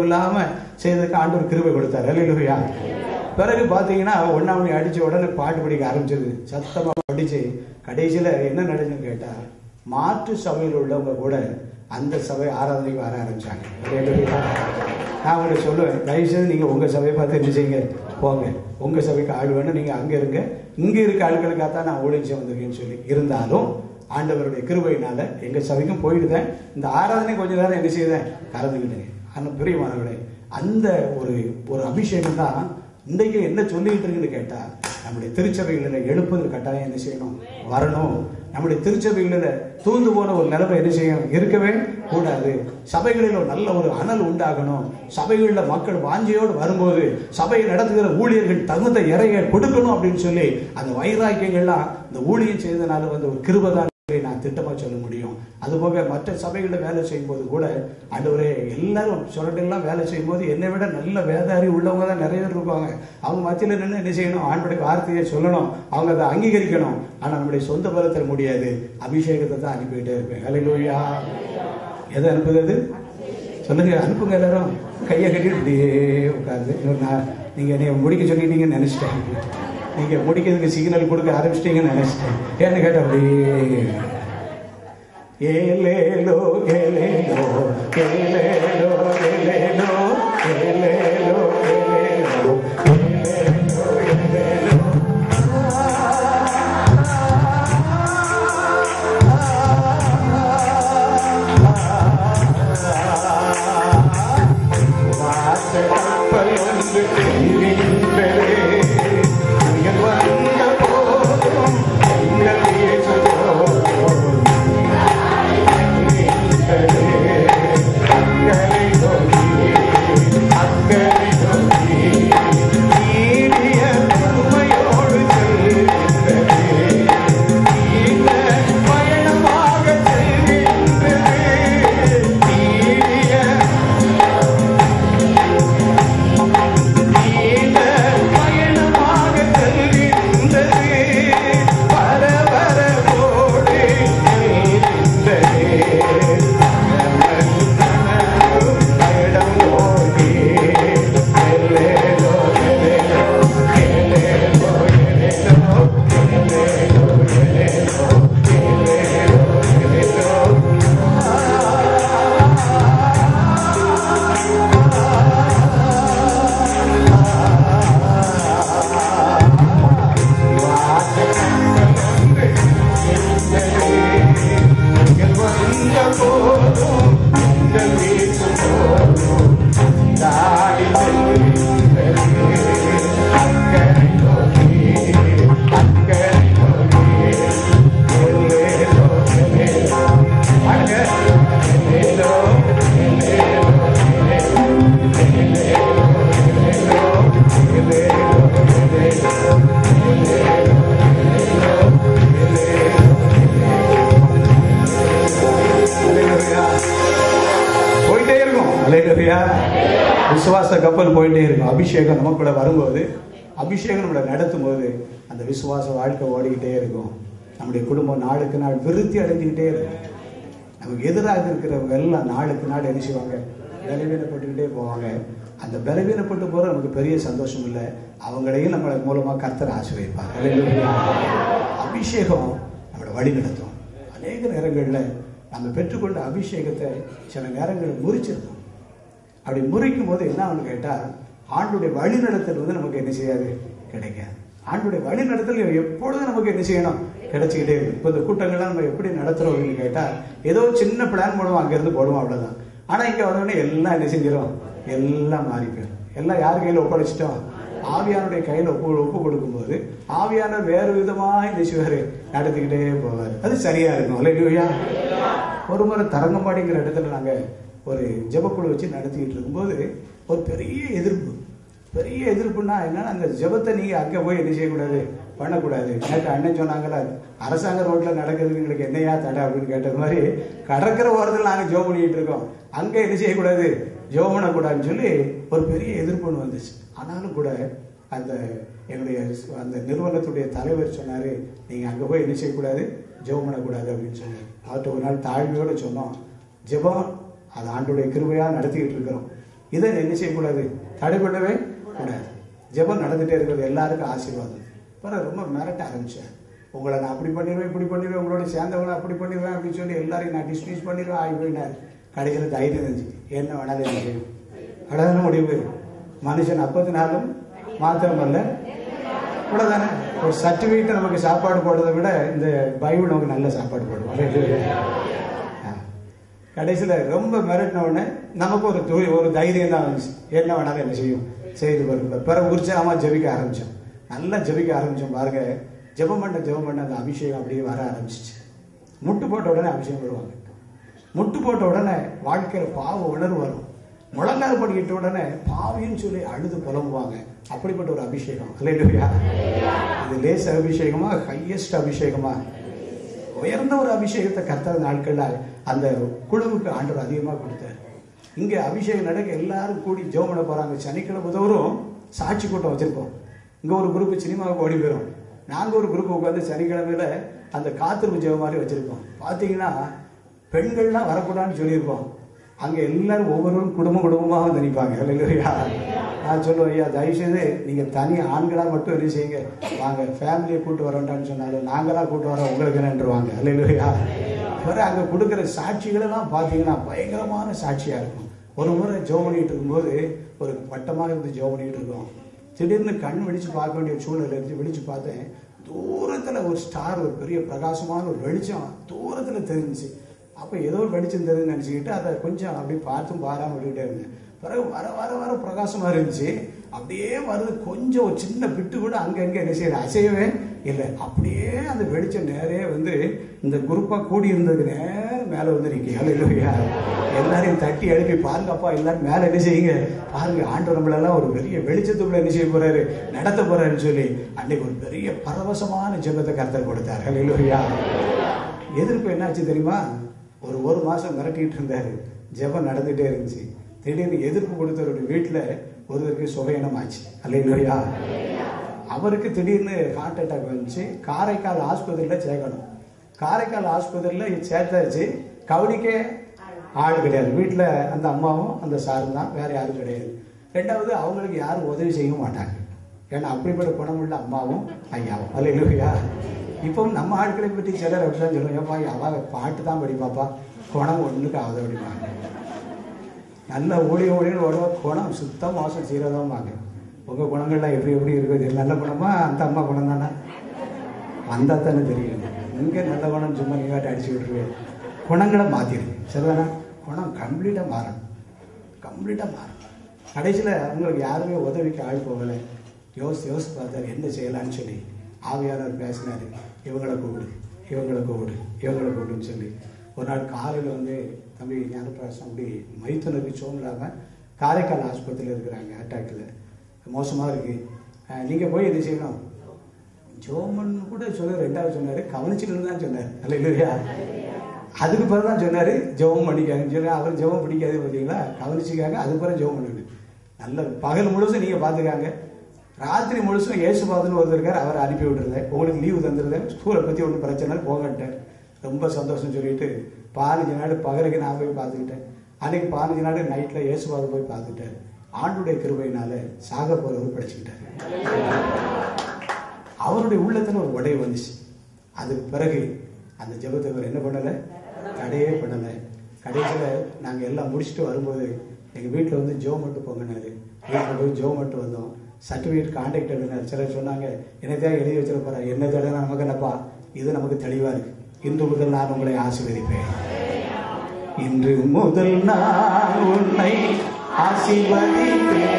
இல்லாம செய்ததுக்கு ஆண்டவர் கிருபை கொடுத்தார். அல்லேலூயா. பிறகு பாத்தீங்கன்னா 1ஆம் மணி அடிச்ச உடனே பாட்டு படிக்க ஆரம்பிச்சது. சத்தமா படிச்சு கடைசியில என்ன நடந்துன்னு கேட்டா, மாற்று சபையில் உள்ளவங்க கூட அந்த சபை ஆராதனைக்கு வர ஆரம்பிச்சாங்க. நான் உங்களுக்கு சொல்லுவேன், தயவுசெய்து நீங்க உங்க சபையை பார்த்து என்ன செய்யுங்க, போங்க. உங்க சபைக்கு ஆள் வேணும், நீங்க அங்க இருங்க. இங்க இருக்க ஆட்களுக்காகத்தான் நான் ஊழியம் வந்திருக்கேன்னு சொல்லி இருந்தாலும் ஆண்டவருடைய கிருபையினால எங்க சபைக்கும் போயிடுதேன். இந்த ஆராதனை கொஞ்ச நேரம் என்ன செய்தேன், கலந்துக்கிட்டேன். ஆனால் பிரியமானவர்களே, அந்த ஒரு அபிஷேகம் தான் இன்றைக்கு என்ன சொல்லிட்டு இருக்குன்னு கேட்டா, நம்முடைய திருச்சபைகளில் எழுப்புதல் கட்டாயம் என்ன செய்யணும், வரணும். நம்முடைய திருச்சபைகளில் தூந்து போன ஒரு நிலைமை என்ன செய்யணும், இருக்கவே கூடாது. சபைகளில் ஒரு நல்ல ஒரு அனல் உண்டாகணும். சபைகளில் மக்கள் வாஞ்சையோடு வரும்போது சபையை நடத்துகிற ஊழியர்கள் தகுந்த இறைய கொடுக்கணும் அப்படின்னு சொல்லி அந்த வைராக்கியங்கள்லாம் இந்த ஊழியம் செய்தனால வந்து ஒரு கிருபை நான் திட்டமா சொல்ல முடியும். அதுபோக மற்ற சபைகளில் வேலை செய்யும் போது கூட ஆண்டவரே, எல்லாரும் சொல்லிட்டுலாம் வேலை செய்யும் போது என்னை விட நல்ல வேதாரி உள்ளவங்க தான் நிறைய பேர் இருப்பாங்க. அவங்க மத்தியில் நின்று என்ன செய்யணும், ஆண்டவருடைய வார்த்தையை சொல்லணும், அவங்க அதை அங்கீகரிக்கணும். ஆனா நம்முடைய சொந்த பலத்தில் முடியாது, அபிஷேகத்தை தான் அனுப்பிக்கிட்டே இருப்பேன். அல்லேலூயா. எதை அனுப்புறது சொல்லுங்க, அனுப்புங்க. எல்லாரும் கையை கட்டிட்டு இப்படியே உட்காந்து, நீங்க என்னை முடிக்க சொல்லிட்டீங்கன்னு நினைச்சிட்டேன். நீங்க முடிக்கிறதுக்கு சிக்னல் கொடுக்க ஆரம்பிச்சிட்டீங்கன்னு நினைச்சிட்டேன். ஏன்னு கேட்ட அப்படியே ஏலேலோ ஏலேலோ ஏலேலோ ஏலேலோ ஏலேலோ ஏலேலோ விசுவாச கப்பல் போயிட்டே இருக்கும். அபிஷேகம் நமக்குள்ள வரும்போது, அபிஷேகம் நம்மளை நடத்தும் போது அந்த விசுவாச வாழ்க்கை ஓடிக்கிட்டே இருக்கும். நம்முடைய குடும்பம் நாளுக்கு நாள் விருத்தி அடைஞ்சுக்கிட்டே இருக்கும். நமக்கு எதிராக இருக்கிறவங்க எல்லாம் நாளுக்கு நாள் என்ன செய்வாங்க, பலவீனப்பட்டுக்கிட்டே போவாங்க. அந்த பலவீனப்பட்டு போற நமக்கு பெரிய சந்தோஷம் இல்லை, அவங்களையும் நம்மள மூலமா கர்த்தர் ஆசீர்வதிப்பார். அபிஷேகம் நம்மளை வழி நடத்தும். அநேக நேரங்கள்ல நம்ம பெற்றுக்கொண்ட அபிஷேகத்தை சில நேரங்களில் முறிச்சிருக்கும். அப்படி முறிக்கும் போது என்ன ஆகுன்னு கேட்டா, ஆண்டுடைய வழிநடத்தல் வந்து நமக்கு என்ன செய்யாது, கிடைக்காது. ஆண்டுடைய வழிநடத்தல் எப்பொழுதும் நமக்கு என்ன செய்யணும், கிடைச்சிக்கிட்டே இருக்கு. இப்போ இந்த கூட்டங்கள்லாம் நம்ம எப்படி நடத்துறோம் அப்படின்னு கேட்டா, ஏதோ சின்ன பிளான் போடுவோம், அங்கிருந்து போடுவோம், அவ்வளவுதான். ஆனா இங்க உடனே எல்லாம் என்ன செஞ்சிடும், எல்லாம் மாறிப்போம். எல்லாம் யார் கையில ஒப்படைச்சிட்டோம், ஆவியானுடைய கையில ஒப்பு கொடுக்கும்போது ஆவியானவர் வேறு விதமா என்ன செய்வாரு, நடத்திக்கிட்டே போவார். அது சரியா இருக்கும். அல்லேலூயா. ஒரு முறை தரங்கம்பாடிங்கிற இடத்துல நாங்க ஒரு ஜெபக்குழு வச்சு நடத்திக்கிட்டு இருக்கும்போது ஒரு பெரிய எதிர்ப்புன்னா என்னன்னா, அந்த ஜெபத்தை நீங்க அங்க போய் என்ன செய்யக்கூடாது, பண்ணக்கூடாது. எனக்கு அண்ணன் சொன்னாங்களா, அரசாங்க ரோட்ல நடக்கிறதுக்கு எங்களுக்கு என்னையா தடை அப்படின்னு கேட்டது மாதிரி, கடற்கரை ஓரத்தில் நாங்க ஜெபம் பண்ணிட்டு இருக்கோம், அங்க என்ன செய்யக்கூடாது, ஜெபம் பண்ணக்கூடாதுன்னு சொல்லி ஒரு பெரிய எதிர்ப்புன்னு வந்துச்சு. ஆனாலும் கூட அந்த என்னுடைய அந்த நிறுவனத்துடைய தலைவர் சொன்னாரு, நீங்க அங்க போய் என்ன செய்யக்கூடாது, ஜெபம் பண்ணக்கூடாது அப்படின்னு சொன்னார். அவர்கிட்ட ஒரு நாள் தாழ்மையோட சொன்னோம், ஜெபம் அது ஆண்டுடைய கிருபையா நடத்திக்கிட்டு இருக்கிறோம். இதை என்ன செய்யக்கூடாது, தடை பண்ணவே கூடாது. ஜெபம் நடந்துட்டே இருக்கிறது எல்லாருக்கும் ஆசீர்வாதம். பிறகு ரொம்ப மிரட்ட ஆரம்பிச்சேன். உங்களை நான் அப்படி பண்ணிடுவேன், இப்படி பண்ணிடுவேன், உங்களோட சேர்ந்தவங்களை அப்படி பண்ணிடுவேன் அப்படின்னு சொல்லி எல்லாரையும் நான் டிஸ்மிஸ் பண்ணிடுவேன் ஆகி போயினார். கடைசியில் தைரியம் இருந்துச்சு, என்ன வேணாலும் என்ன செய்யும், அழகான முடிவு. மனுஷன் 40 நாளும் மாத்திரமல்ல, இவ்வளவுதானே. ஒரு சர்டிஃபிகேட் நமக்கு சாப்பாடு போடுறதை விட இந்த பைபிள் நமக்கு நல்ல சாப்பாடு போடுவோம். கடைசியில் ரொம்ப மிரட்டின உடனே நமக்கு ஒரு தைரியம் தான் வந்துச்சு, என்ன வேணாலும் என்ன செய்யும் செய்து பாருங்க. பிறகு உற்சாகமா ஜெபிக்க ஆரம்பிச்சோம், நல்லா ஜெபிக்க ஆரம்பிச்சோம். பாருங்க, ஜெபம் பண்ண அந்த அபிஷேகம் அப்படியே வர ஆரம்பிச்சிச்சு. முட்டு போட்ட உடனே அபிஷேகம் வருவாங்க. முட்டு போட்ட உடனே வாழ்க்கையில பாவ உணர்வு வரும். முழங்கால் படிக்கிட்ட உடனே பாவின்னு சொல்லி அழுது புலம்புவாங்க. அப்படிப்பட்ட ஒரு அபிஷேகம். அல்லேலூயா. இது லேச அபிஷேகமா, ஹையஸ்ட் அபிஷேகமா, உயர்ந்த ஒரு அபிஷேகத்தை கர்த்தர் நாட்கள்ல அந்த குழுவுக்கு ஆண்டவர் அதிகமா கொடுத்தார். இங்க அபிஷேகம் நடக்க எல்லாரும் கூடி ஜெபம் பண்ண போறாங்க. சனிக்கிழமை தோறும் சாட்சி கூட்டம் வச்சிருப்போம். இங்க ஒரு குரூப் சினிமாவுக்கு ஓடி போயிடும். நாங்க ஒரு குரூப் உட்காந்து சனிக்கிழமையில அந்த காத்திருப்பு ஜெபம் மாதிரி வச்சிருப்போம். பாத்தீங்கன்னா பெண்கள்லாம் வரக்கூடாதுன்னு சொல்லியிருப்போம். அங்க எல்லாரும் ஒவ்வொருவரும் குடும்பமா வந்து நிற்பாங்க. இல்லையா, நான் சொல்லுவேன், ஐயா தயவுசெய்து நீங்க தனி ஆண்களா மட்டும் என்ன செய்யுங்க, வாங்க ஃபேமிலியை கூட்டு வரண்டான்னு சொன்னாலும் நாங்களா கூட்டு வரோம் உங்களுக்கு நின்றுவாங்க. இல்லையா, அங்க கொடுக்குற சாட்சிகள் எல்லாம் பாத்தீங்கன்னா பயங்கரமான சாட்சியா இருக்கும். ஒரு முறை ஜெபம் பண்ணிட்டு இருக்கும்போது ஒரு வட்டமாக இருந்து ஜெபம் பண்ணிட்டு இருக்கோம். திடீர்னு கண் விழிச்சு பார்க்க வேண்டிய சூழ்நிலை இருந்து விழிச்சு பார்த்தேன். தூரத்துல ஒரு ஸ்டார், ஒரு பெரிய பிரகாசமான ஒரு வெளிச்சம் தூரத்துல தெரிஞ்சிச்சு. அப்ப ஏதோ ஒரு வெளிச்சம் தெரியுதுன்னு நினைச்சுக்கிட்டு அதை கொஞ்சம் அப்படி பார்த்தும் பாராம விட்டுக்கிட்டே இருந்தேன். பிறகு வர வர வர பிரகாசமா இருந்துச்சு. அப்படியே வருது, கொஞ்சம் ஒரு சின்ன பிட்டு கூட அங்கங்க என்ன செய்யற அசையவே இல்லை. அப்படியே அந்த வெளிச்சம் நேரே வந்து இந்த குரூப்பா கூடி இருந்ததுக்கு நேரம் மேல வந்து நிக்க. எல்லாரையும் தட்டி எழுப்பி பாருங்க, அப்பா எல்லாரும் மேல என்ன செய்யுங்க பாருங்க, ஆண்டவர் நம்மளெல்லாம் ஒரு பெரிய வெளிச்சத்துக்குள்ள என்ன செய்ய போறாரு, நடத்த போறாருன்னு சொல்லி அன்னைக்கு ஒரு பெரிய பரவசமான ஜெபத்தை கர்த்தர் கொடுத்தார். ஹல்லேலூயா. எதிர்ப்பு என்னாச்சு தெரியுமா? ஒரு மாசம் மிரட்டிட்டு இருந்தாரு, ஜெபம் நடந்துட்டே இருந்துச்சு. திடீர்னு எதிர்ப்பு கொடுத்தவருடைய வீட்டுல ஒருவருக்கு சுகையினம் ஆச்சு. அல்லேலூயா. அவருக்கு திடீர்னு ஹார்ட் அட்டாக் வந்துச்சு. காரைக்கால் ஆஸ்பத்திரியில சேர்க்கணும். காரைக்கால் ஆஸ்பத்திரியில சேர்த்தாச்சு. கவனிக்க ஆள் கிடையாது. வீட்டுல அந்த அம்மாவும் அந்த சாரும் தான், வேற யாரும் கிடையாது. ரெண்டாவது அவங்களுக்கு யாரும் உதவி செய்ய மாட்டாங்க. ஏன்னா அப்படிப்பட்ட குணமுள்ள அம்மாவும் ஐயாவும். அல்லேலூயா. இப்பவும் நம்ம ஆட்களை பற்றி சிலர் அப்படிதான் சொல்லுவோம், ஏப்பா அவ பாட்டு தான் படிப்பாப்பா, குணம் ஒண்ணுக்கு ஆகுது அப்படிப்பாங்க. நல்ல ஓடின்னு ஓடுவா, குணம் சுத்தம் மோசம் சீரதமாங்க. உங்க குணங்கள்லாம் எப்படி எப்படி இருக்குது? நல்ல குணமா அந்த அம்மா குணம் தானே? வந்தா தானே தெரியும். இங்க நல்ல குணம் சும்மா நீங்காட்ட அடிச்சு விட்டுருவேன். குணங்களை மாத்திருக்கு. சரிதானே? குணம் கம்ப்ளீட்டா மாறணும். கடைசியில அவங்களுக்கு யாருமே உதவிக்கு ஆள் போகலை. யோசிச்சு பார்த்தாரு என்ன செய்யலான்னு சொல்லி ஆவியானவர் பேசினாரு. இவங்களை கூப்பிடுன்னு சொல்லி ஒரு நாள் காலையில் வந்து தம்பி ஞானப்பிரகாசம் அப்படி மைத்தனுக்கு சோமில்லாமல் காரைக்கால் ஆஸ்பத்திரியில் இருக்கிறாங்க, அட்டாக்கில் மோசமாக இருக்கு, நீங்கள் போய் என்ன செய்யணும் ஜோமன் கூட சொல்ல. ரெண்டாவது சொன்னார், கவனிச்சுட்டு தான் சொன்னார். அல்லேலூயா. அதுக்கு பிறகு தான் சொன்னார் ஜெபம் பண்ணிக்காங்கன்னு சொல்லி. அவர் ஜெபம் பிடிக்காது பார்த்தீங்களா, கவனிச்சுக்காங்க. அதுக்கு பிறகு ஜெபம் பண்ணுங்க. நல்ல பகல் முழுசும் நீங்கள் பார்த்துக்காங்க, ராத்திரி முழுசும் ஏசுபாதுன்னு ஒருத்தருக்கார், அவரை அனுப்பி விட்டுருந்தேன். உங்களுக்கு லீவு தந்துருந்தேன், ஸ்கூலை பற்றி ஒன்றும் பிரச்சனை போகட்டேன். ரொம்ப சந்தோஷம் சொல்லிட்டு 15 நாள் பகலுக்கு நான் போய் பார்த்துக்கிட்டேன். அன்னைக்கு 15 நாள் நைட்டில் ஏசுபாதை போய் பார்த்துட்டேன். ஆண்டுடைய கிருபையினால சாக போறவர் படிச்சுக்கிட்டாரு. அவருடைய உள்ளத்துல ஒரு உடை வந்துச்சு. அதுக்கு பிறகு அந்த ஜெபத்தை அவர் என்ன பண்ணலை, தடையே பண்ணலை. கடைசியில் நாங்கள் எல்லாம் முடிச்சுட்டு வரும்போது எங்கள் வீட்டில் வந்து ஜோ மட்டும் பொங்கினாரு. வீட்டில் போய் ஜோ மட்டும் வந்தோம். சர்டிஃபிகேட் கான்டாக்ட் எழுதினார். சிலர் சொன்னாங்க என்னத்தையா எழுதி வச்சிருப்பாரு, என்ன தடவை நமக்கு என்னப்பா, இது நமக்கு தெளிவா இருக்கு. இன்று முதல் நான் உங்களை ஆசீர்வதிப்பேன். இன்று முதல் நான் உன்னை ஆசீர்வதிப்பேன்.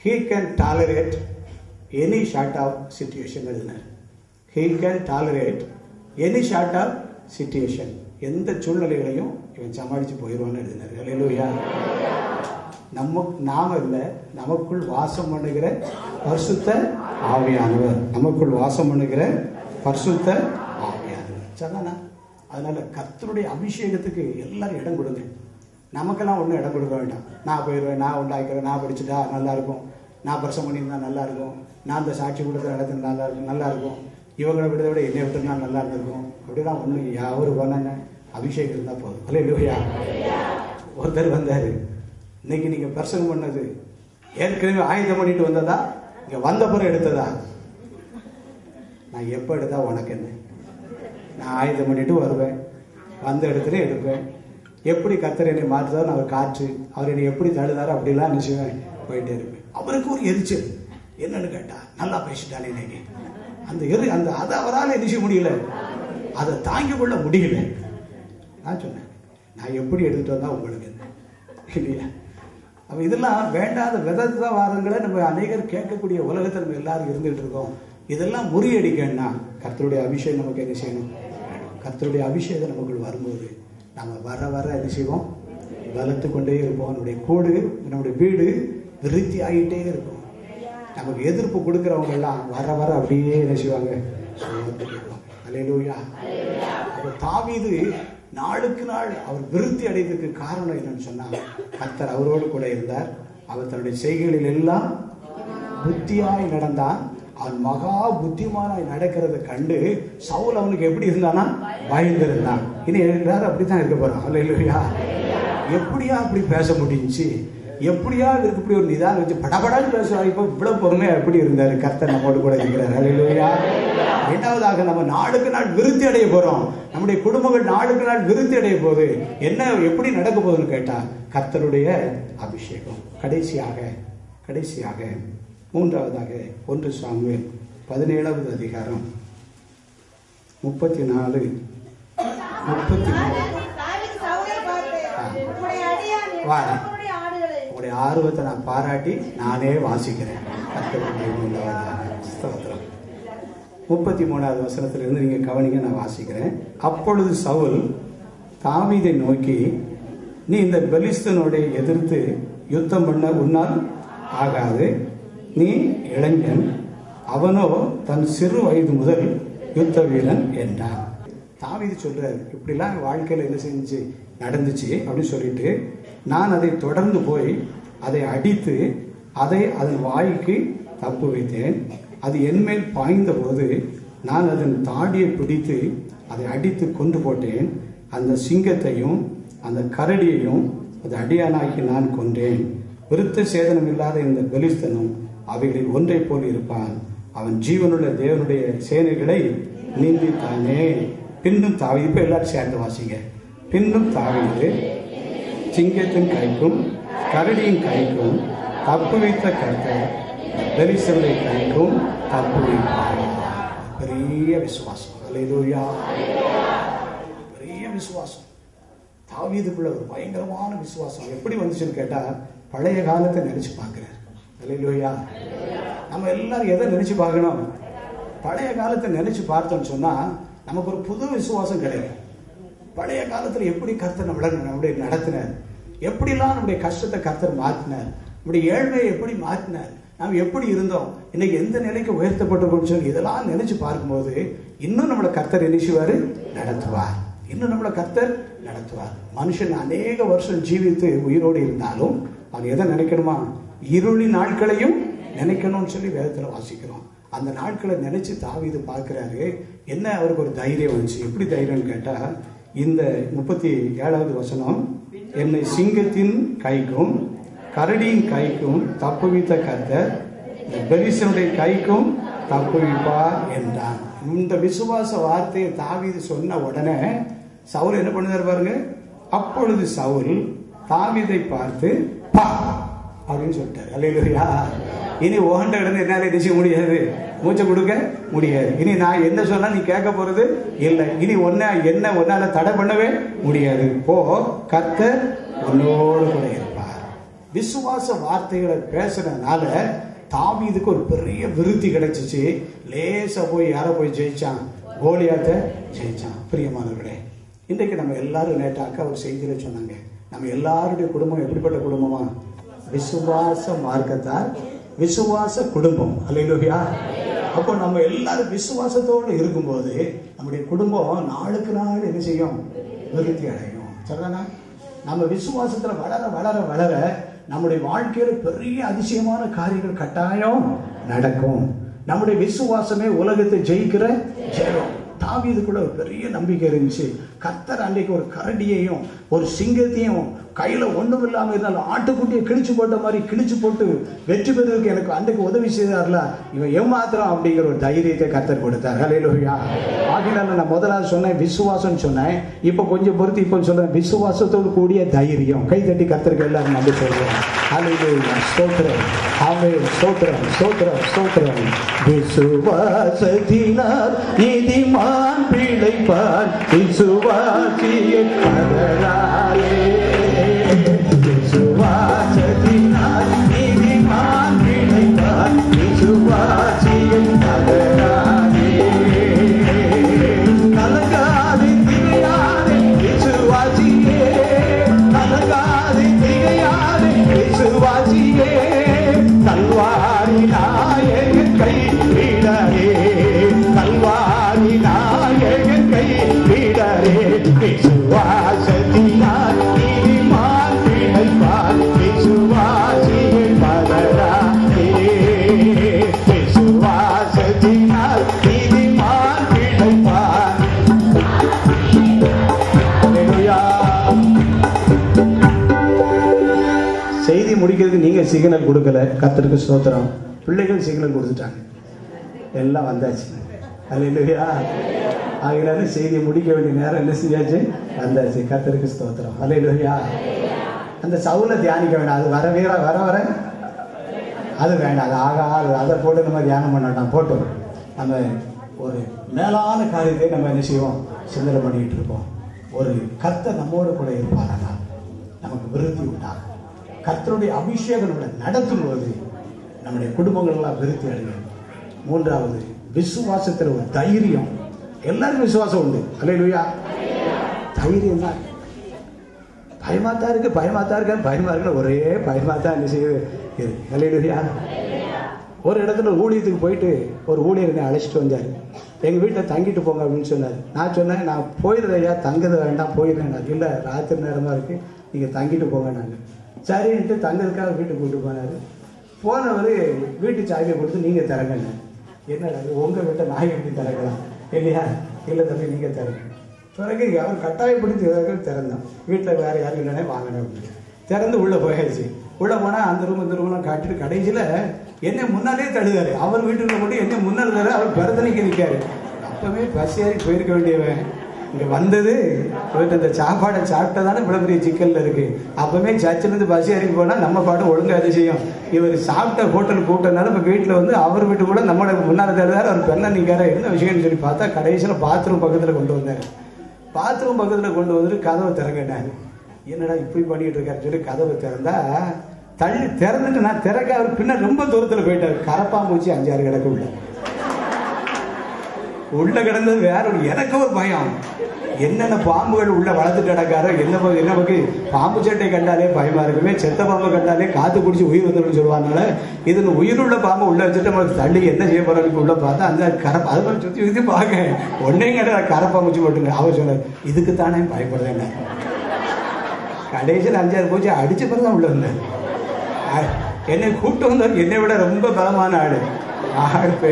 he can tolerate any sort of situation எழுதினார். he can tolerate any sort of situation, எந்த சூழ்நிலைகளையும் இவன் சமாளித்து போயிடுவான்னு எழுதினார். அல்லேலூயா. நாம இல்லை, நமக்குள் வாசம் பண்ணுகிற பரிசுத்த ஆவியானவர், நமக்குள் வாசம் பண்ணுகிற பரிசுத்த ஆவியானவர் சொன்னா. அதனால கர்த்தருடைய அபிஷேகத்துக்கு எல்லாரும் இடம் கொடுங்க. நமக்கெல்லாம் ஒன்றும் இடம் கொடுக்க வேண்டாம். நான் போயிடுவேன், நான் உண்டாக்கிறேன், நான் படிச்சுட்டா நல்லா இருக்கும், நான் பிரசவம் பண்ணியிருந்தா நல்லா இருக்கும், நான் இந்த சாட்சி கொடுத்த இடத்துல நல்லா இருக்கும், இவங்களை விடுறத விட என்னை விட்டுருந்தா நல்லா இருந்திருக்கும். அப்படிலாம் ஒன்றும் யாரு பண்ணாங்க, அபிஷேகம் இருந்தால் போதும். அல்லேலூயா. ஒருத்தர் வந்தார், இன்னைக்கு நீங்கள் பிரசங்கம் பண்ணது ஏற்கனவே ஆயுதம் பண்ணிட்டு வந்ததா, இங்கே வந்த பிறகு எடுத்ததா? நான் எப்போ எடுத்தா உனக்கு என்ன? நான் ஆயுதம் பண்ணிட்டு வருவேன், வந்த இடத்துல எடுப்பேன். எப்படி கர்த்தர் என்னை மாற்றுதாரோ அவர் காற்று, அவர் என்னை எப்படி தடுதாரோ அப்படிலாம் நினைச்சுவேன், போயிட்டே இருப்பேன். அவருக்கு ஒரு எரிச்சல் என்னன்னு கேட்டா, நல்லா பேசிட்டானே இன்னைக்கு. அந்த அதை அவரால் எரிச்ச முடியல, அதை தாங்கிக் கொள்ள முடியல. நான் சொன்னேன், நான் எப்படி எடுத்துட்டு வந்தா உங்களுக்கு என்ன இல்லையா? அப்ப இதெல்லாம் வேண்டாத விதத்த வாதங்களை நம்ம அநேகர் கேட்கக்கூடிய உலகத்தில் நம்ம எல்லாரும் இருந்துகிட்டு இருக்கோம். இதெல்லாம் முறியடிக்கணும்னா கர்த்தருடைய அபிஷேகம் நமக்கு என்ன செய்யணும்? கர்த்தருடைய அபிஷேகம் நமக்குள் வரும்போது நம்ம வர வர என்ன செய்வோம்? வளர்த்து கொண்டே இருப்போம். நம்முடைய கூடு, நம்முடைய வீடு விருத்தி ஆகிட்டே இருக்கும். நமக்கு எதிர்ப்பு கொடுக்குறவங்க எல்லாம் வர வர அப்படியே என்ன செய்வாங்க? அல்லேலூயா. அப்போ தாவீது நாளுக்கு நாள் அவர் விருத்தி அடைவதற்கு காரணம் என்னன்னு சொன்னா, கர்த்தர் அவரோடு கூட இருந்தார். அவர் தன்னுடைய செய்கைகளில் எல்லாம் புத்தியாய் நடந்தான். அவன் மகா புத்திமானாய் நடக்கிறத கண்டு சவுல் அவனுக்கு எப்படி இருந்தானா? பயந்திருந்தான். இனி எல்லாரும் அப்படித்தான் இருக்க போறான். அல்லேலூயா. எப்படியா அப்படி பேச முடிஞ்சு? எப்படியா இருக்கு இப்படி ஒரு நிதானம் வச்சு படபடான்னு பேசுவார். இப்போ இவ்வளவு பொறுமையா எப்படி இருந்தாரு? கர்த்தர் நம்மோடு கூட இருக்கிறார். அல்லேலூயா. இரண்டாவதாக, நம்ம நாளுக்கு நாள் விருத்தி அடைய போறோம். நம்முடைய குடும்பங்கள் நாளுக்கு நாள் விருத்தி அடைய போகுது. என்ன எப்படி நடக்க போகுதுன்னு கேட்டா, கர்த்தருடைய அபிஷேகம். கடைசியாக மூன்றாவதாக 1 சாமுவேல் 17வது அதிகாரம் 34 உங்களுடைய ஆர்வத்தை நான் பாராட்டி நானே வாசிக்கிறேன். 33வது வசனத்திலிருந்து நீங்க கவனிங்க, நான் வாசிக்கிறேன். அப்பொழுது சவுல் தாவீதை நோக்கி, நீ இந்த பெலிஸ்தனோட எதிர்த்து யுத்தம் பண்ண உன்னால் ஆகாது, நீ இளைஞன், அவனோ தன் சிறு வயது முதல் யுத்த வீரன் என்றான். தாவீது சொல்றாரு, இப்படிலாம் வாழ்க்கையில் என்ன செஞ்சு நடந்துச்சு அப்படின்னு சொல்லிட்டு, நான் அதை தொடர்ந்து போய் அதை அடித்து அதை அதன் வாய்க்கு தப்பு வைத்தேன். அது என்மேல் பாய்ந்த போது நான் அதன் தாடியை பிடித்து அதை அடித்து கொண்டு போட்டேன். அந்த சிங்கத்தையும் அந்த கரடியையும் அது அடியானாக்கி நான் கொன்றேன். விருத்த சேதனம் இல்லாத இந்த பெலிஸ்தனும் அவைகளில் ஒன்றை போல் இருப்பான். அவன் ஜீவனுள்ள தேவனுடைய சேனைகளை நீந்தித்தானே. பின்னும் தாவீது, இப்ப எல்லாரும் சேர்ந்து வாசிங்க. பின்னும் தாவீது சிங்கத்தின் கைக்கும் கரடியின் கைக்கும் தப்பு வைத்த கர்த்தர் பெலிஸ்தனுடைய கைக்கும் தப்பு வைப்பார். பெரிய விசுவாசம். அல்லேலூயா. பெரிய விசுவாசம். தாவீதுக்குள்ள ஒரு பயங்கரமான விசுவாசம் எப்படி வந்துச்சுன்னு கேட்டா, பழைய காலத்தை நினைச்சு பார்க்கிறார். அல்லேலூயா. நம்ம எல்லாரும் எதை நினைச்சு பார்க்கணும்? பழைய காலத்தை நினைச்சு பார்த்தோம்னு சொன்னா நமக்கு ஒரு புது விசுவாசம் கிடைக்கும். பழைய காலத்துல எப்படி கர்த்தர் நம்முடைய நடத்தினார், எப்படிலாம் நம்முடைய கஷ்டத்தை கர்த்தர் மாற்றினார், நம்முடைய ஏழ்மையை எப்படி மாற்றினார், நாம் எப்படி இருந்தோம், இன்னைக்கு எந்த நிலைக்கு உயர்த்தப்பட்டிருக்கோம்னு சொல்லி இதெல்லாம் நினைச்சு பார்க்கும்போது இன்னும் நம்மளை கர்த்தர் நினைச்சுவாரு, நடத்துவார். இன்னும் நம்மளை கர்த்தர் நடத்துவார். மனுஷன் அநேக வருஷம் ஜீவித்து உயிரோடு இருந்தாலும் அவன் எதை நினைக்கணுமா? இருளின் நாட்களையும் நினைக்கணும்னு சொல்லி வேதத்துல வாசிக்கிறோம். அந்த நாட்களை நினைச்சு தாவீது பார்க்கிறாரு. என்ன அவருக்கு ஒரு தைரியம் வந்துச்சு? எப்படி தைரியம்னு கேட்டா, இந்த 37வது வசனம், என்னை சிங்கத்தின் கைக்கும் கரடியின் கைக்கும் தப்புவித்த கர்த்தர் பெலிஸ்தனுடைய கைக்கும் தப்புவிப்பார் என்றான். இந்த விசுவாச வார்த்தையை தாவீது சொன்ன உடனே சவுல் என்ன பண்ணுறாரு பாருங்க. அப்பொழுது சவுல் தாவீதை பார்த்து பா அப்படின்னு சொல்லிட்டாரு. அல்லேலூயா. இனி ஓகண்ட கிடந்து என்னால நிச்சய முடியாது, மூச்சை கொடுக்க முடியாது. இனி நான் என்ன சொன்னா நீ கேட்க போறது இல்லை. இனி என்ன ஒன்னால தடை பண்ணவே முடியாது. போ, கர்த்தர் உன்னோடு கூட இருப்பார். விசுவாச வார்த்தைகளை பேசுறதுனால தாவீதுக்கு ஒரு பெரிய விருத்தி கிடைச்சிச்சு. லேசா போய் யார போய் ஜெயிச்சான்? கோலியாத்தை ஜெயிச்சான். பிரியமானவர்களே, இன்றைக்கு நம்ம எல்லாரும் நேற்று அக்கா ஒரு செய்தியில சொன்னாங்க, நம்ம எல்லாருடைய குடும்பம் எப்படிப்பட்ட குடும்பமா? விசுவாச மார்க்கத்தால் விசுவாச குடும்பம். அல்லேலூயா. அப்போ நம்ம எல்லாரும் விசுவாசத்தோடு இருக்கும்போது நம்முடைய குடும்பம் நாளுக்கு நாள் என்ன செய்யும்? விருத்தி அடையும். சரிதானா? நம்ம விசுவாசத்துல வளர வளர வளர நம்முடைய வாழ்க்கையில பெரிய அதிசயமான காரியங்கள் கட்டாயம் நடக்கும். நம்முடைய விசுவாசமே உலகத்தை ஜெயிக்கிற ஜெயம். தாவீதுக்குள்ள ஒரு பெரிய நம்பிக்கை இருந்துச்சு. கர்த்தர் அன்றைக்கு ஒரு கரடியையும் ஒரு சிங்கத்தையும் கையில ஒண்ணும் இல்லாம இருந்தாலும் ஆட்டுக்குட்டியை கிழிச்சு போட்ட மாதிரி கிழிச்சு போட்டு வெற்றி பெறுவதற்கு எனக்கு அன்றைக்கு உதவி செய்தார்ல, இவன் ஏமாத்திரம் அப்படிங்கிற ஒரு தைரியத்தை கர்த்தர் கொடுத்தார். ஹல்லேலூயா. ஆகினால நான் முதலாவது சொன்னேன் விசுவாசம் சொன்னேன். இப்ப கொஞ்சம் பொறுத்து இப்ப சொல்றேன் விசுவாசத்தோடு கூடிய தைரியம். கை தட்டி கர்த்தருக்கு எல்லாரும் நம்பி சொல்றேன். ஹல்லேலூயா. ஸ்தோத்திரம். ஆமென். ஸ்தோத்திரம் ஸ்தோத்திரம் ஸ்தோத்திரம். விசுவாசத்தினால் நீதிமான் பிழைப்பான், விசுவாசியை கதராலே. விசுவாசத்தினால் நீதிமான் பிழைப்பான், விசுவாசியை கதராலே. கலங்காதே திகையாதே விசுவாசியே, கலங்காதே திகையாதே விசுவாசியே. கல்வாரி நாயகன் கை விடரே, கல்வாரி நாயகன் கை விடரே. விசுவாசத்தினால் நீதிமான் பிழைப்பான், விசுவாசியை பதறாதே. விசுவாசத்தினால் நீதிமான் பிழைப்பான். அல்லேலூயா. செய்தி முடிக்கிறதுக்கு நீங்க சிக்னல் கொடுக்கல. கர்த்தருக்கு ஸ்தோத்திரம். பிள்ளைகள் சிக்னல் கொடுத்துட்டாங்க, எல்லாம் வந்தாச்சு. அல்லேலூயா. ஆகினால செய்தி முடிக்க வேண்டிய நேரம் என்ன செஞ்சாச்சு? வந்தாச்சு. கர்த்தருக்கு ஸ்தோத்திரம். அல்லேலூயா. அந்த சவுல தியானிக்க வேண்டாம், அது வர வர வர அது வேண்டாம், அது ஆகாது. அதை போட்டு நம்ம தியானம் பண்ணாட்டான். போட்டோம் நம்ம ஒரு மேலான காரியத்தை நம்ம என்ன செய்வோம்? சிந்தனை பண்ணிட்டு இருப்போம். ஒரு கர்த்தர் நம்மோடு கூட இருப்பாரா, நமக்கு விருத்தி உண்டாகும். கர்த்தருடைய அபிஷேகம் நம்மளை நடத்தும் போது நம்முடைய குடும்பங்கள்லாம் விருத்தி அடையும். மூன்றாவது, விசுவாசத்தில் ஒரு தைரியம். எல்லாருக்கும் விசுவாசம் உண்டு. அல்லேலூயா. தைரியம் தான். பயமாத்தான் இருக்கு, பயமாத்தான் இருக்க, பயமா இருக்குன்னு ஒரே பயமாத்தான் என்ன செய்யுது? அல்லேலூயா. ஒரு இடத்துல ஊழியத்துக்கு போயிட்டு ஒரு ஊழியரை அழைச்சிட்டு வந்தார். எங்கள் வீட்டில் தங்கிட்டு போங்க அப்படின்னு சொன்னார். நான் சொன்னேன், நான் போயிடுறேன் ஐயா, தங்குறது வேண்டாம், போயிடுறேன். இல்லை, ராத்திரி நேரமாக இருக்குது, நீங்கள் தங்கிட்டு போங்க. நாங்கள் சரின்ட்டு தங்கிறதுக்காக வீட்டுக்கு கூப்பிட்டு போனார். போனவர் வீட்டு சாவியை கொடுத்து நீங்கள் திறங்கண்ண. என்னடா உங்கள் வீட்டை நான் எப்படி திறக்கலாம்? இல்லையா? இல்லை தம்பி நீங்கள் திறங்க. பிறகு அவர் கட்டாயப்படுத்தி திறந்தான். வீட்டில் வேறு யாரும் இல்லைனே வாங்கினேன் அப்படின்னு திறந்து உள்ளே போயாச்சு. உள்ளே போனால் அந்த ரூம் இந்த ரூம்லாம் காட்டிட்டு கடைசியில் என்னை முன்னாலே தடுதாரு. அவர் வீட்டுக்குள்ள மட்டும் என்ன முன்னாள் தர அவர் பிறத்தனைக்கு நிற்காரு. அப்பவே பசியாரி போயிருக்க வேண்டியவன் இங்கே வந்தது அந்த சாப்பாடை சாப்பிட்டதானே இவ்வளோ பெரிய சிக்கலில் இருக்கு. அப்பவே சர்ச்சிலேருந்து பசியாரிக்கு போனால் நம்ம பாட்டு ஒழுங்காக அது செய்யும். இவர் சாப்பிட்ட ஹோட்டல் கூப்பிட்டனால இப்போ வீட்டில் வந்து அவர் வீட்டு கூட நம்மளை முன்னால் தடுதாரு. அவர் பெண்ணை நிற்கார என்ன விஷயம்னு சொல்லி பார்த்தா கடைசியில் பாத்ரூம் பக்கத்தில் கொண்டு வந்தார். பாத்ரூம் பக்கத்தில் கொண்டு வந்துட்டு கதவை திறங்கிட்டாரு. என்னடா இப்படி பண்ணிட்டு இருக்காரு சொல்லி கதவை திறந்தா தள்ளி திறந்துட்டு நான் திறக்க அவர் பின்ன ரொம்ப தூரத்தில் போயிட்டார். கரப்பாம்பூச்சி 5-6 கிடக்கு உள்ள கிடந்தது வேற. எனக்கு ஒரு பயம், என்னென்ன பாம்புகள் உள்ள வளர்த்துட்டு கிடக்காரோ, என்ன பக்கம் பாம்பு சட்டை கண்டாலே பயமா இருக்குமே, செத்த பாம்பு கண்டாலே காத்து குடிச்சு உயிர் வந்துடும் சொல்லுவாங்கல்ல. இது உயிருள்ள பாம்பு உள்ள வச்சுட்டு நம்மளுக்கு தள்ளி என்ன செய்ய போறாங்க உள்ள பார்த்தா அந்த அது மாதிரி சுற்றி சுற்றி பார்க்க ஒன்னையும் கரப்பாம்பூச்சி போட்டுங்க. அவர் சொன்னார், இதுக்குத்தானே பயப்படுறேன். கடைசியில் 5-6 பூச்சி அடிச்ச பிறகுதான் உள்ள வந்தேன். என்னை கூப்பிட்டு வந்தவர் என்னை விட ரொம்ப பலமான ஆளு.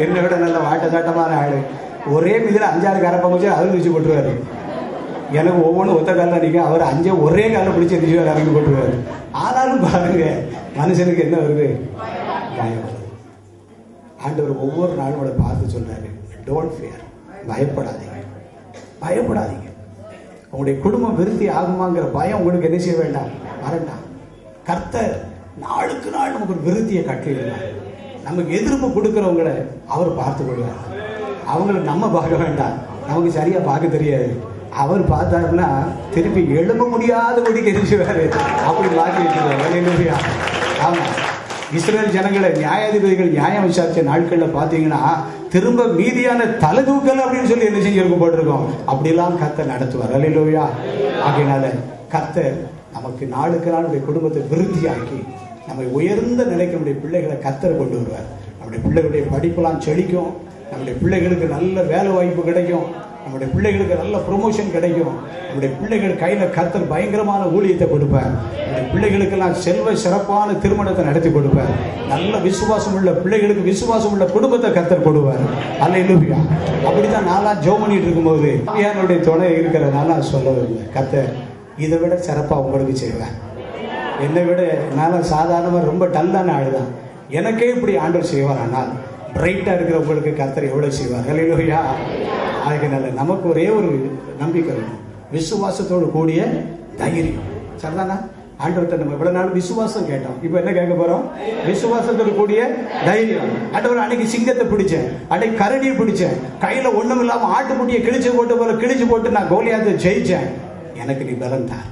என்னை விட நல்ல வாட்ட சாட்டமான ஆளு. ஒரே மீதில் 5-6 கரப்பாம்பூச்சி அவர் வச்சு போட்டுருவாரு. எனக்கு ஒவ்வொன்றும் ஒத்த காலில் நிற்கும். அவர் 5 ஒரே காலில் பிடிச்சி எரிச்சு இறங்கி போட்டுருவாரு. ஆனாலும் பாருங்க, மனுஷனுக்கு என்ன வருது? பயம். ஆண்டவர் ஒவ்வொரு நாளும் உங்களை பார்த்து சொல்றாரு, டோன்ட் ஃபியர், பயப்படாதீங்க, பயப்படாதீங்க. உங்களுடைய குடும்பம் விருத்தி ஆகுமாங்கிற பயம் உங்களுக்கு என்ன செய்ய வேண்டாம், வரண்டாம். கர்த்தர் நாளுக்கு நாள் நமக்கு ஒரு விருத்தியை கட்டிடுவார். நமக்கு எதிர்ப்பு கொடுக்கிறவங்களை அவர் பார்த்து கொள்வார். அவங்களை நம்ம பார்க்க வேண்டாம், நமக்கு சரியா பார்க்க தெரியாது. அவர் பார்த்தாருன்னா திருப்பி எழும்ப முடியாத முடிக்க எரிச்சுவாரு. அப்படி மாற்றி வச்சுருவார். ஆமா, இஸ்ரேல் ஜனங்களை நியாயாதிபதிகள் நியாயம் விசாரிச்ச நாட்கள்ல பாத்தீங்கன்னா திரும்ப மீதியான தலை தூக்கல் அப்படின்னு சொல்லி என்ன செஞ்சிருக்கும் போட்டிருக்கோம். அப்படிலாம் கர்த்தர் நடத்துவார். அல்லேலூயா. ஆகையினால கர்த்தர் நமக்கு நாளுக்கு நாள் நம்முடைய குடும்பத்தை விருத்தியாக்கி நம்மை உயர்ந்த நிலைக்கு நம்முடைய பிள்ளைகளை கர்த்தர் கொண்டு வருவார். நம்முடைய பிள்ளைகளுடைய படிப்பெல்லாம் செழிக்கும். நம்முடைய பிள்ளைகளுக்கு நல்ல வேலை வாய்ப்பு கிடைக்கும். நம்முடைய பிள்ளைகளுக்கு நல்ல ப்ரொமோஷன் கிடைக்கும். நம்முடைய பிள்ளைகள் கையில கர்த்தர் பயங்கரமான ஊழியத்தை கொடுப்பார். நம்முடைய பிள்ளைகளுக்கெல்லாம் செல்வ சிறப்பான திருமணத்தை நடத்தி கொடுப்பார். நல்ல விசுவாசம் உள்ள பிள்ளைகளுக்கு விசுவாசம் உள்ள குடும்பத்தை கர்த்தர் கொடுவார். அல்லேலூயா. அப்படிதான் நான்லாம் ஜெபம் பண்ணிட்டு இருக்கும்போது என்னுடைய துணை இருக்கிறதுனால சொல்லவில்லை, கர்த்தர் இதை விட சிறப்பா உங்களுக்கு செய்வேன். என்னை விட நான் சாதாரணமாக ரொம்ப டல்லான ஆளுதான். எனக்கே இப்படி ஆண்டவர் செய்வார். ஆனால் பிரைட்டா இருக்கிற உங்களுக்கு கர்த்தர் எவ்வளவு செய்வார். அல்லேலூயா. அதனால நமக்கு ஒரே ஒரு நம்பிக்கை வேணும், விசுவாசத்தோடு கூடிய தைரியம். சரிதானா? ஆண்டவர்கிட்ட நம்ம இவ்வளவு நாள் விசுவாசம் கேட்டோம், இப்ப என்ன கேட்க போறோம்? விசுவாசத்தோடு கூடிய தைரியம். ஆண்டவர் அன்னைக்கு சிங்கத்தை பிடிச்சேன், அன்னைக்கு கரடியை பிடிச்சேன், கையில ஒண்ணும் இல்லாம ஆட்டுக்குட்டியை கிழிச்சு போட்டு போல கிழிச்சு போட்டு நான் கோலியாத்தை ஜெயிச்சேன், எனக்கு நீ பலம் தான்.